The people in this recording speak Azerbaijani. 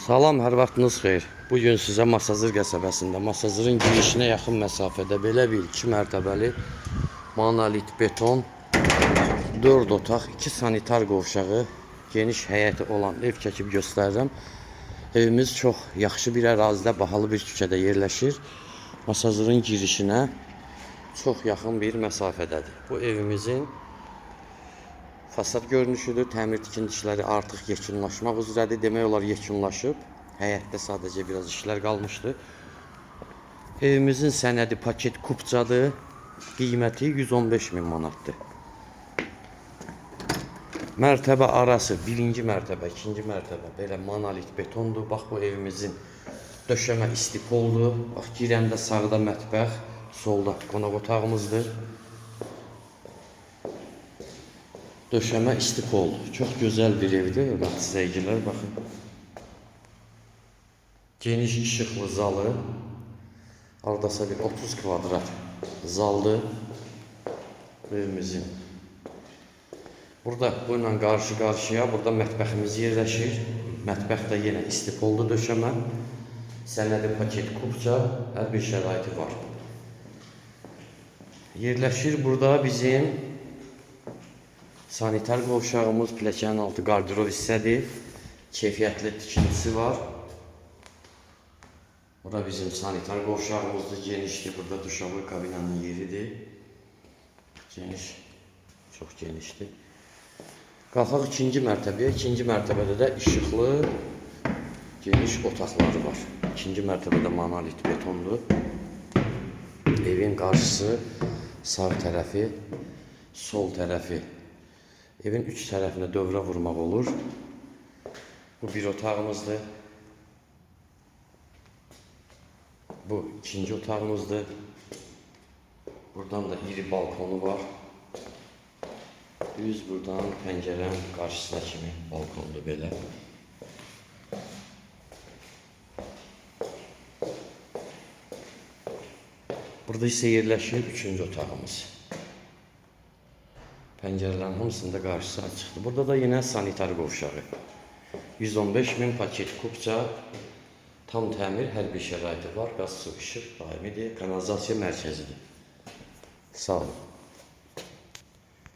Salam, hər vaxtınız xeyir. Bugün sizə Masazır qəsəbəsində, Masazırın girişinə yaxın məsafədə belə bir 2 mərtəbəli monolit beton 4 otaq, 2 sanitar qovşağı, geniş həyəti olan ev çəkib göstərirəm. Evimiz çox yaxşı bir ərazidə, bahalı bir küçədə yerləşir. Masazırın girişinə çox yaxın bir məsafədədir. Bu evimizin fasad görünüşüdür. Təmir tikinti işləri artıq yekunlaşmaq üzrədir. Demək olar yekunlaşıb. Həyətdə sadəcə biraz işlər qalmışdı. Evimizin sənədi paket kupçadır. Qiyməti 115.000 manatdır. Mərtəbə arası birinci mərtəbə, ikinci mərtəbə belə monolit betondur. Bax, bu evimizin döşəmə istipoldur. Bax, girəndə sağda mətbəx, solda qonaq otağımızdır. Döşəmə istipol. Çox gözəl bir evdir. Hörmətli izləyicilər, baxın. Geniş işıqlı zalı. Hardasa bir 30 kvadrat zaldır evimizin. Burada bununla qarşı-qarşıya burada mətbəximiz yerləşir. Mətbəx də yenə istipollu döşəmə. Sənədi paket kupça, hər bir şəraiti var. Yerləşir burada bizim sanitar qovşağımız, pilləkənin altı qardirob hissədir. Keyfiyyətli tikintisi var. Burada bizim sanitar qovşağımızdır, genişdir. Burada duşavı kabinanın yeridir. Geniş, çox genişdir. Qalxaq ikinci mərtəbəyə. İkinci mərtəbədə də işıqlı, geniş otaqları var. İkinci mərtəbədə monolit betondur. Evin qarşısı, sağ tərəfi, sol tərəfi. Evin üç tərəfinə dövrə vurmaq olur. Bu bir otağımızdır. Bu ikinci otağımızdır. Buradan da iri balkonu var. Düz buradan pəncərənin qarşısına kimi balkondur belə. Burada isə yerləşir üçüncü otağımız. Pəncərələrin hamısında qarşısı açıqdır. Burada da yine sanitar qovşağı. 115.000 paket kupça, tam təmir, hər bir şəraiti var. Qaz, su, işıq daimidir. Kanalizasiya mərkəzidir. Sağ olun.